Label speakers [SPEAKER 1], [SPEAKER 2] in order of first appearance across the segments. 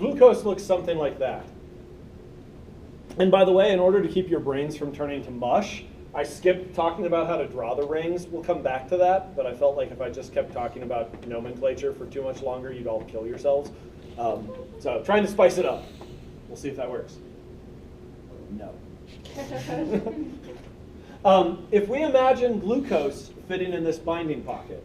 [SPEAKER 1] Glucose looks something like that. And by the way, in order to keep your brains from turning to mush, I skipped talking about how to draw the rings. We'll come back to that, but I felt like if I just kept talking about nomenclature for too much longer, you'd all kill yourselves. So trying to spice it up. We'll see if that works. No. If we imagine glucose fitting in this binding pocket,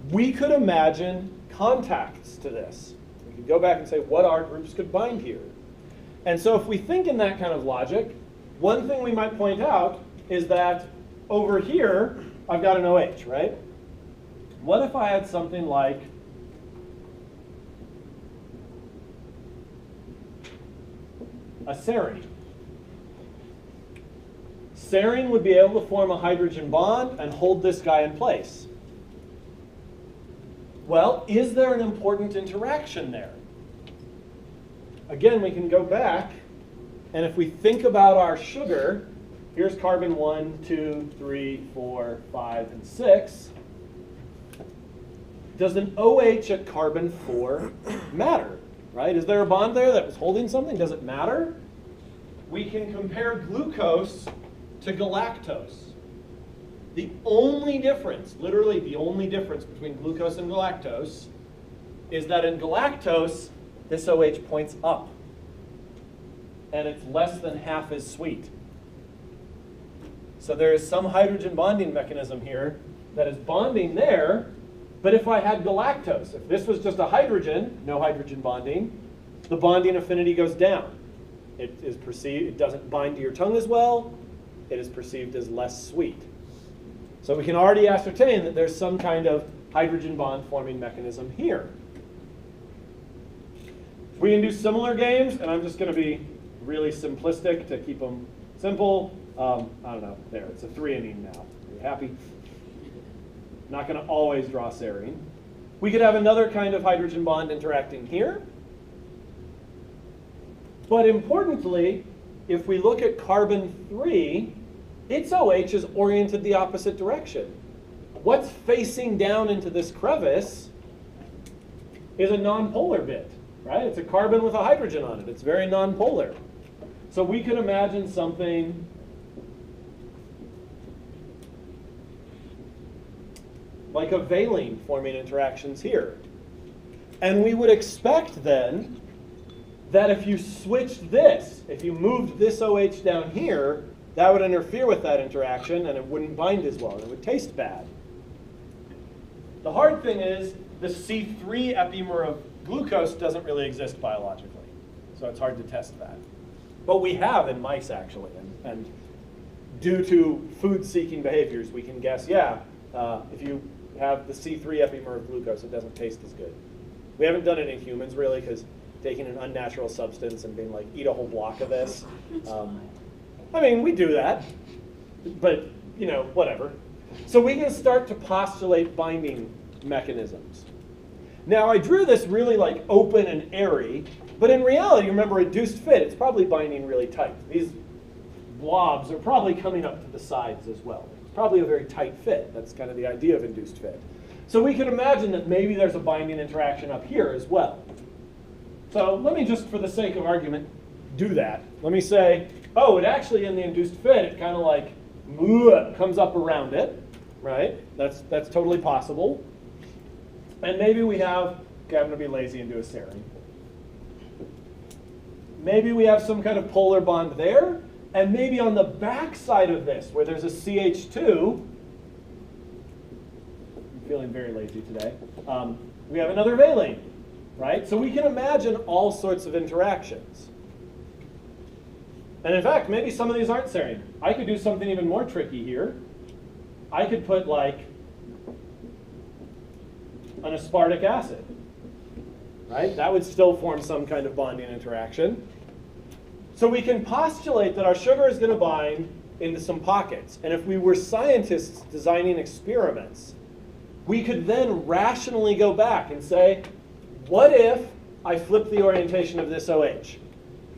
[SPEAKER 1] we could imagine contacts to this. We could go back and say what R groups could bind here. And so if we think in that kind of logic, one thing we might point out is that over here, I've got an OH, right? What if I had something like a serine? Serine would be able to form a hydrogen bond and hold this guy in place. Well, is there an important interaction there? Again, we can go back, and if we think about our sugar, here's carbon 1, 2, 3, 4, 5, and 6. Does an OH at carbon 4 matter, right? Is there a bond there that was holding something? Does it matter? We can compare glucose to galactose. The only difference, literally the only difference between glucose and galactose is that in galactose, this OH points up, and it's less than half as sweet. So there is some hydrogen bonding mechanism here that is bonding there, but if I had galactose, if this was just a hydrogen, no hydrogen bonding, the bonding affinity goes down. It is perceived, it doesn't bind to your tongue as well, it is perceived as less sweet. So we can already ascertain that there's some kind of hydrogen bond forming mechanism here. We can do similar games, and I'm just going to be really simplistic to keep them simple. I don't know, there, it's a threonine now. Are you happy? Not going to always draw serine. We could have another kind of hydrogen bond interacting here. But importantly, if we look at carbon 3, its OH is oriented the opposite direction. What's facing down into this crevice is a nonpolar bit, right? It's a carbon with a hydrogen on it. It's very nonpolar. So we could imagine something like a valine forming interactions here. And we would expect then that if you switched this, if you moved this OH down here, that would interfere with that interaction and it wouldn't bind as well and it would taste bad. The hard thing is the C3 epimer of glucose doesn't really exist biologically, so it's hard to test that. But we have in mice actually, and due to food-seeking behaviors, we can guess, yeah, if you have the C3 epimer of glucose, it doesn't taste as good. We haven't done it in humans really, because taking an unnatural substance and being like, eat a whole block of this. I mean, we do that, but you know, whatever. So we can start to postulate binding mechanisms. Now, I drew this really like open and airy, but in reality, remember, induced fit, it's probably binding really tight. These blobs are probably coming up to the sides as well. It's probably a very tight fit. That's kind of the idea of induced fit. So we could imagine that maybe there's a binding interaction up here as well. So let me just, for the sake of argument, do that. Let me say, oh, it actually, in the induced fit, it kind of like comes up around it, right? That's totally possible. And maybe we have, okay, I'm going to be lazy and do a serine. Maybe we have some kind of polar bond there, and maybe on the back side of this, where there's a CH2, I'm feeling very lazy today, we have another valine, right? So we can imagine all sorts of interactions. And in fact, maybe some of these aren't serine. I could do something even more tricky here. I could put like an aspartic acid, right? That would still form some kind of bonding interaction. So we can postulate that our sugar is going to bind into some pockets. And if we were scientists designing experiments, we could then rationally go back and say, what if I flip the orientation of this OH?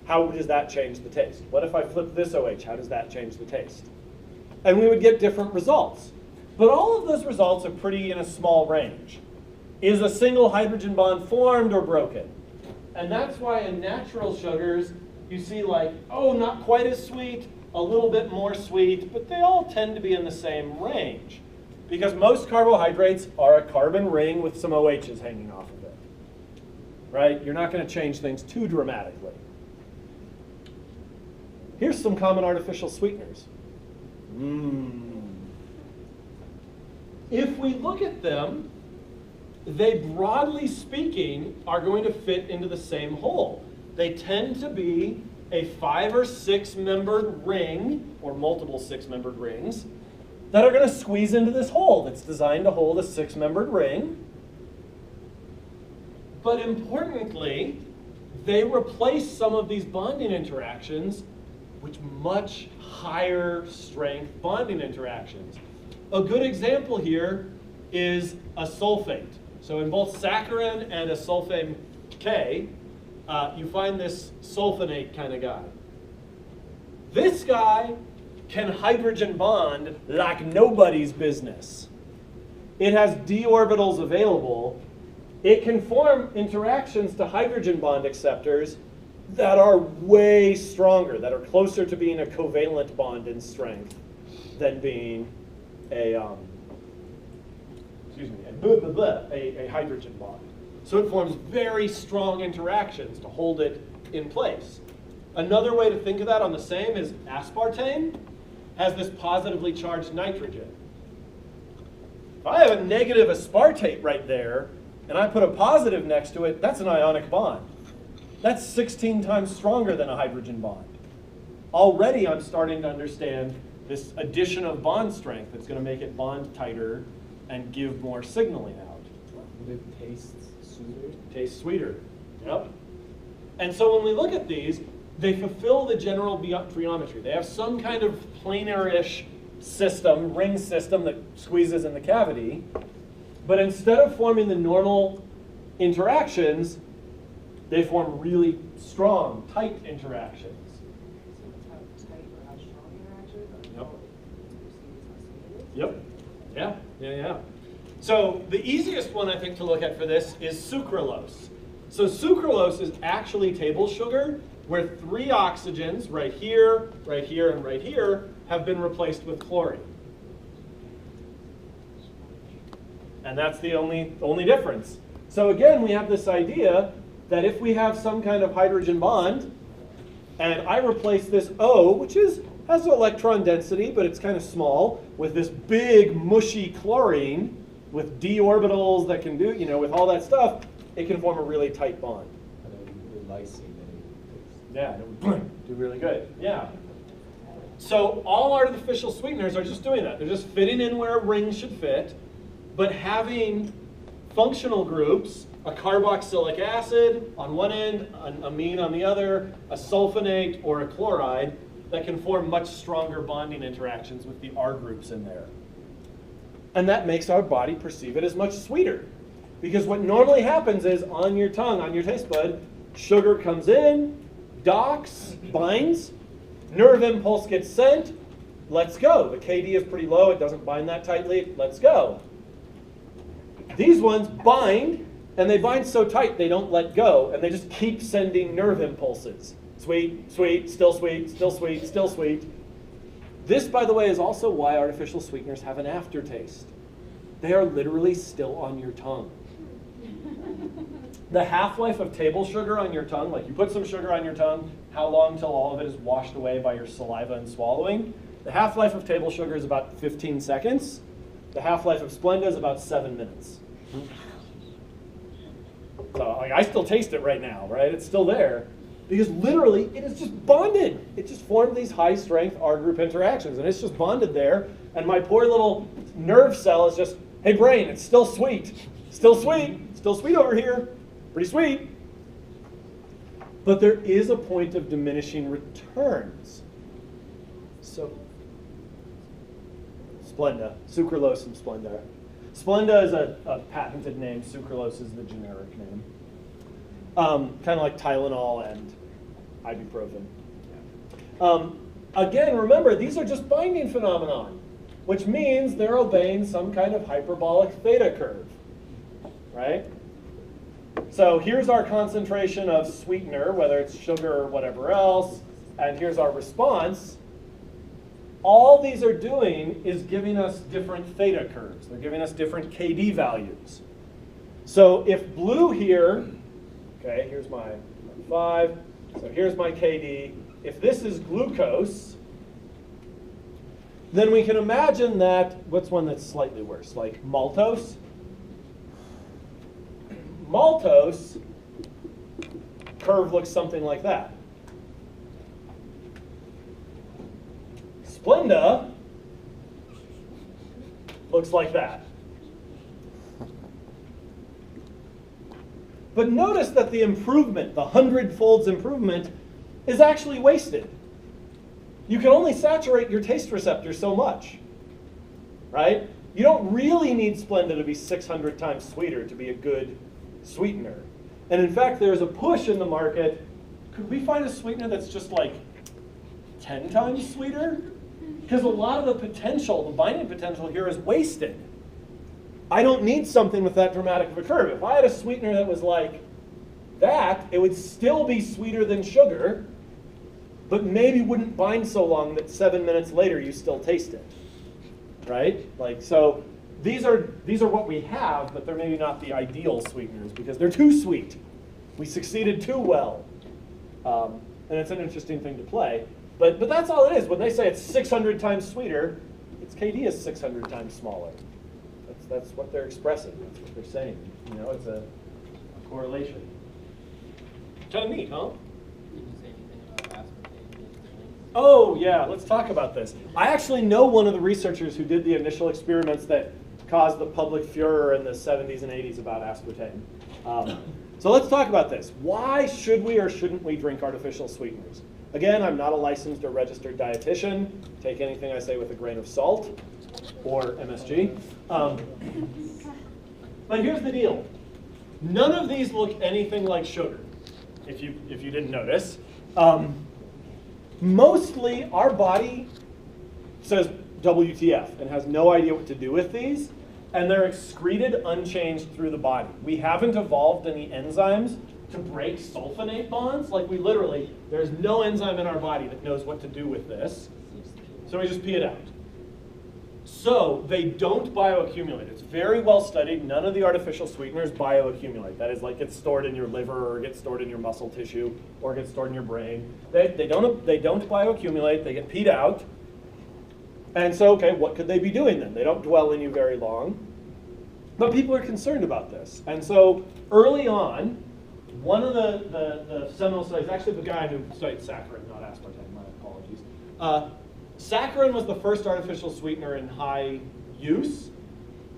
[SPEAKER 1] How does that change the taste? What if I flip this OH? How does that change the taste? And we would get different results. But all of those results are pretty in a small range. Is a single hydrogen bond formed or broken? And that's why in natural sugars, you see like, oh, not quite as sweet, a little bit more sweet, but they all tend to be in the same range. Because most carbohydrates are a carbon ring with some OHs hanging off of it. Right? You're not going to change things too dramatically. Here's some common artificial sweeteners. If we look at them, they broadly speaking are going to fit into the same hole. They tend to be a 5 or 6 membered ring, or multiple 6-membered rings, that are going to squeeze into this hole that's designed to hold a 6-membered ring. But importantly, they replace some of these bonding interactions with much higher strength bonding interactions. A good example here is a sulfate. So in both saccharin and a sulfame K, you find this sulfonate kind of guy. This guy can hydrogen bond like nobody's business. It has d orbitals available. It can form interactions to hydrogen bond acceptors that are way stronger, that are closer to being a covalent bond in strength than being a hydrogen bond. So it forms very strong interactions to hold it in place. Another way to think of that on the same is aspartame has this positively charged nitrogen. If I have a negative aspartate right there, and I put a positive next to it, that's an ionic bond. That's 16 times stronger than a hydrogen bond. Already I'm starting to understand this addition of bond strength that's going to make it bond tighter and give more signaling out.
[SPEAKER 2] Would it taste sweeter?
[SPEAKER 1] Tastes sweeter. Yep. And so when we look at these, they fulfill the general geometry. They have some kind of planar-ish system, ring system that squeezes in the cavity. But instead of forming the normal interactions, they form really strong, tight interactions.
[SPEAKER 3] So how tight or how strong interactions?
[SPEAKER 1] Yep. Yep. Yeah. So the easiest one I think to look at for this is sucralose. So sucralose is actually table sugar where 3 oxygens, right here, right here, and right here, have been replaced with chlorine. And that's the only difference. So again, we have this idea that if we have some kind of hydrogen bond, and I replace this O, which has an electron density, but it's kind of small, with this big, mushy chlorine, with d orbitals that can do, with all that stuff, it can form a really tight bond.
[SPEAKER 2] And then lysine.
[SPEAKER 1] Yeah, it would do really good. Yeah. So all artificial sweeteners are just doing that. They're just fitting in where a ring should fit, but having functional groups, a carboxylic acid on one end, an amine on the other, a sulfonate or a chloride, that can form much stronger bonding interactions with the R groups in there. And that makes our body perceive it as much sweeter. Because what normally happens is on your tongue, on your taste bud, sugar comes in, docks, binds, nerve impulse gets sent, let's go. The KD is pretty low, it doesn't bind that tightly, let's go. These ones bind, and they bind so tight they don't let go, and they just keep sending nerve impulses. Sweet, sweet, still sweet, still sweet, still sweet. This, by the way, is also why artificial sweeteners have an aftertaste. They are literally still on your tongue. The half-life of table sugar on your tongue, like you put some sugar on your tongue, how long till all of it is washed away by your saliva and swallowing? The half-life of table sugar is about 15 seconds. The half-life of Splenda is about 7 minutes. So I still taste it right now, right? It's still there. Because literally, it is just bonded. It just formed these high-strength R group interactions, and it's just bonded there. And my poor little nerve cell is just, hey brain, it's still sweet. Still sweet. Still sweet over here. Pretty sweet. But there is a point of diminishing returns. So, Splenda, sucralose and Splenda. Splenda is a patented name. Sucralose is the generic name. Kind of like Tylenol and ibuprofen. Again, remember, these are just binding phenomenon, which means they're obeying some kind of hyperbolic theta curve, right? So here's our concentration of sweetener, whether it's sugar or whatever else, and here's our response. All these are doing is giving us different theta curves. They're giving us different KD values. So if blue here, okay, here's my 5, so here's my KD. If this is glucose, then we can imagine that, what's one that's slightly worse, like maltose? Maltose curve looks something like that. Splenda looks like that. But notice that the improvement, the 100-folds improvement, is actually wasted. You can only saturate your taste receptor so much, right? You don't really need Splenda to be 600 times sweeter to be a good sweetener. And in fact, there's a push in the market. Could we find a sweetener that's just like 10 times sweeter? Because a lot of the potential, the binding potential here is wasted. I don't need something with that dramatic of a curve. If I had a sweetener that was like that, it would still be sweeter than sugar, but maybe wouldn't bind so long that 7 minutes later you still taste it, right? Like, so these are what we have, but they're maybe not the ideal sweeteners because they're too sweet. We succeeded too well, and it's an interesting thing to play. But that's all it is. When they say it's 600 times sweeter, its KD is 600 times smaller. That's what they're expressing. That's what they're saying. You know, it's a correlation. Kind of neat, huh?
[SPEAKER 4] Did you say anything about aspartame?
[SPEAKER 1] Oh, yeah, let's talk about this. I actually know one of the researchers who did the initial experiments that caused the public furor in the 70s and 80s about aspartame. So let's talk about this. Why should we or shouldn't we drink artificial sweeteners? Again, I'm not a licensed or registered dietitian. Take anything I say with a grain of salt or MSG. But here's the deal. None of these look anything like sugar, if you didn't notice. Mostly our body says WTF and has no idea what to do with these, and they're excreted unchanged through the body. We haven't evolved any enzymes to break sulfonate bonds. Like we literally, there's no enzyme in our body that knows what to do with this. So we just pee it out. So they don't bioaccumulate. It's very well studied. None of the artificial sweeteners bioaccumulate. That is, like, gets stored in your liver or gets stored in your muscle tissue or gets stored in your brain. They don't bioaccumulate. They get peed out. And so, okay, what could they be doing then? They don't dwell in you very long. But people are concerned about this. And so early on, one of the seminal studies, actually the guy who studied saccharin, not aspartame, my apologies. Saccharin was the first artificial sweetener in high use.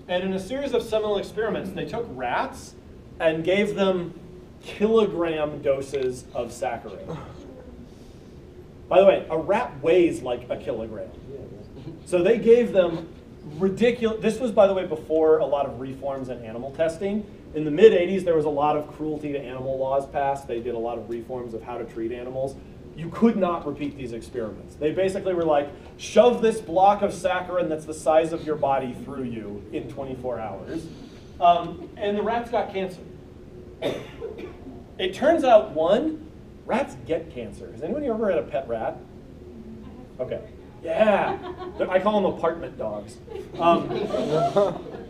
[SPEAKER 1] And in a series of seminal experiments, they took rats and gave them kilogram doses of saccharin. By the way, a rat weighs like a kilogram. So they gave them ridiculous, this was, by the way, before a lot of reforms in animal testing. In the mid-'80s, there was a lot of cruelty to animal laws passed. They did a lot of reforms of how to treat animals. You could not repeat these experiments. They basically were like, shove this block of saccharin that's the size of your body through you in 24 hours. And the rats got cancer. It turns out, one, rats get cancer. Has anyone ever had a pet rat? Okay. Yeah. I call them apartment dogs.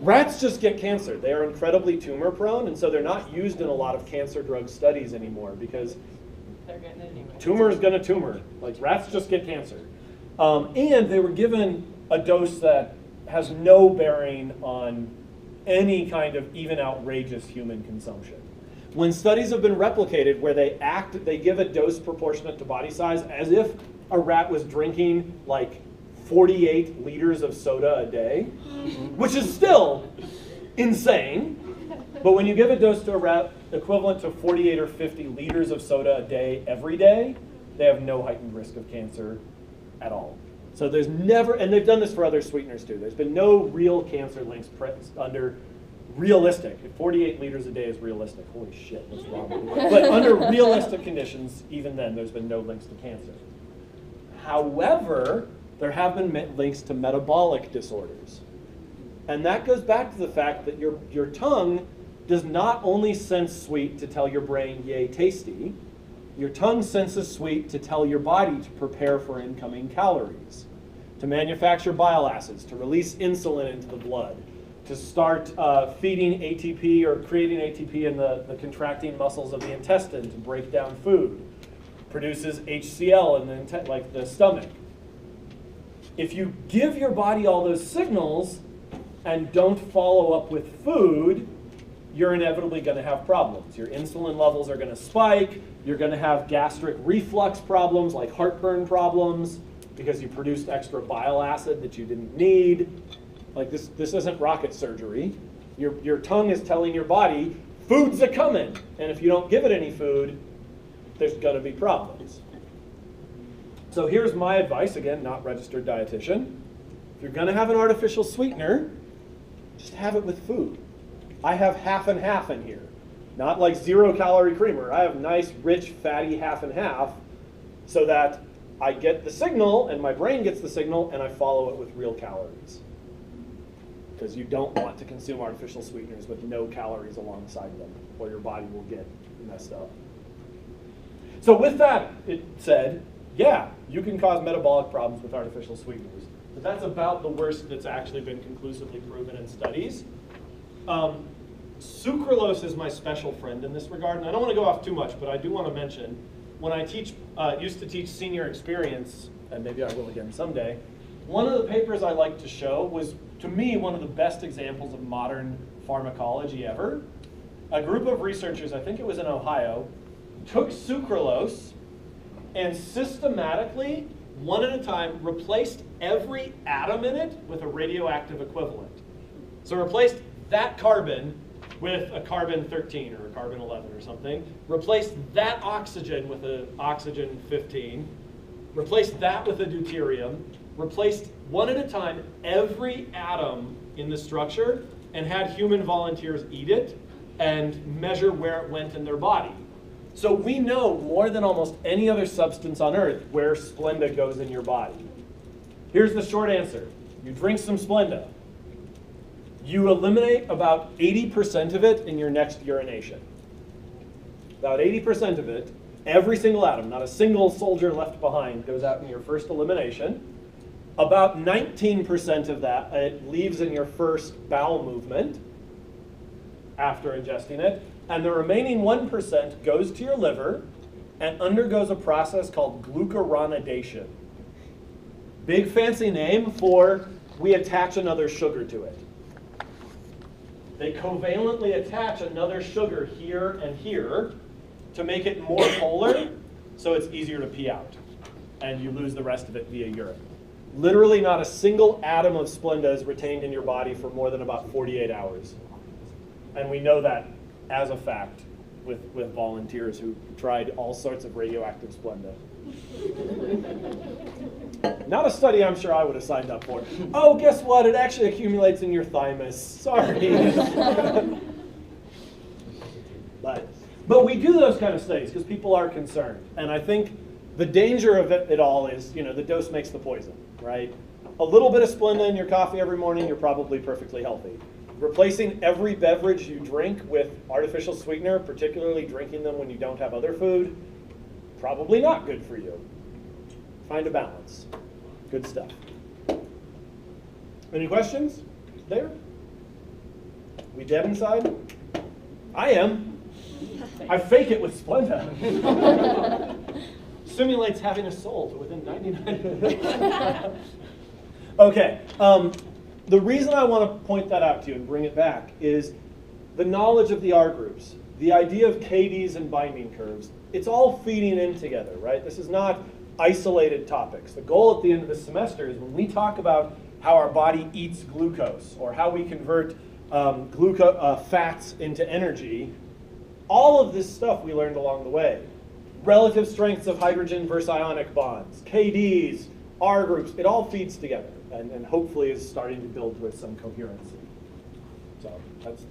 [SPEAKER 1] Rats just get cancer. They are incredibly tumor prone, and so they're not used in a lot of cancer drug studies anymore because
[SPEAKER 3] They're getting it anyway.
[SPEAKER 1] tumor is going to tumor. Like, rats just get cancer. And they were given a dose that has no bearing on any kind of even outrageous human consumption. When studies have been replicated where they give a dose proportionate to body size as if a rat was drinking like 48 liters of soda a day, which is still insane. But when you give a dose to a rat equivalent to 48 or 50 liters of soda a day every day, they have no heightened risk of cancer at all. So there's never, and they've done this for other sweeteners too, there's been no real cancer links under realistic. If 48 liters a day is realistic, holy shit, what's wrong with you? But under realistic conditions, even then, there's been no links to cancer. However, there have been links to metabolic disorders. And that goes back to the fact that your tongue does not only sense sweet to tell your brain, yay, tasty. Your tongue senses sweet to tell your body to prepare for incoming calories, to manufacture bile acids, to release insulin into the blood, to start feeding ATP or creating ATP in the contracting muscles of the intestine to break down food, produces HCl in the stomach. If you give your body all those signals and don't follow up with food, you're inevitably going to have problems. Your insulin levels are going to spike. You're going to have gastric reflux problems like heartburn problems because you produced extra bile acid that you didn't need. Like this isn't rocket surgery. Your tongue is telling your body, food's a-coming. And if you don't give it any food, there's going to be problems. So here's my advice, again, not registered dietitian. If you're going to have an artificial sweetener, just have it with food. I have half and half in here. Not like 0-calorie creamer. I have nice, rich, fatty half and half so that I get the signal and my brain gets the signal and I follow it with real calories. Because you don't want to consume artificial sweeteners with no calories alongside them or your body will get messed up. So with that, it said, yeah, you can cause metabolic problems with artificial sweeteners. But that's about the worst that's actually been conclusively proven in studies. Sucralose is my special friend in this regard, and I don't want to go off too much, but I do want to mention, when I used to teach senior experience, and maybe I will again someday, one of the papers I like to show was, to me, one of the best examples of modern pharmacology ever. A group of researchers, I think it was in Ohio, took sucralose and systematically, one at a time, replaced every atom in it with a radioactive equivalent. So replaced that carbon with a carbon-13 or a carbon-11 or something, replaced that oxygen with an oxygen-15, replaced that with a deuterium, replaced one at a time every atom in the structure, and had human volunteers eat it and measure where it went in their body. So we know more than almost any other substance on Earth where Splenda goes in your body. Here's the short answer. You drink some Splenda. You eliminate about 80% of it in your next urination. About 80% of it, every single atom, not a single soldier left behind, goes out in your first elimination. About 19% of that it leaves in your first bowel movement after ingesting it. And the remaining 1% goes to your liver and undergoes a process called glucuronidation. Big fancy name for we attach another sugar to it. They covalently attach another sugar here and here to make it more polar so it's easier to pee out. And you lose the rest of it via urine. Literally not a single atom of Splenda is retained in your body for more than about 48 hours. And we know that as a fact with volunteers who tried all sorts of radioactive Splenda. Not a study I'm sure I would have signed up for. Oh, guess what? It actually accumulates in your thymus. Sorry. But we do those kind of studies because people are concerned. And I think the danger of it all is, the dose makes the poison, right? A little bit of Splenda in your coffee every morning, you're probably perfectly healthy. Replacing every beverage you drink with artificial sweetener, particularly drinking them when you don't have other food, probably not good for you. Find a balance. Good stuff. Any questions there? We dead inside? I am. I fake it with Splenda. Simulates having a soul to within 99 minutes. Okay. The reason I want to point that out to you and bring it back is the knowledge of the R groups, the idea of KDs and binding curves. It's all feeding in together, right? This is not isolated topics. The goal at the end of the semester is when we talk about how our body eats glucose or how we convert fats into energy, all of this stuff we learned along the way. Relative strengths of hydrogen versus ionic bonds, KDs, R groups, it all feeds together and hopefully is starting to build with some coherency. So that's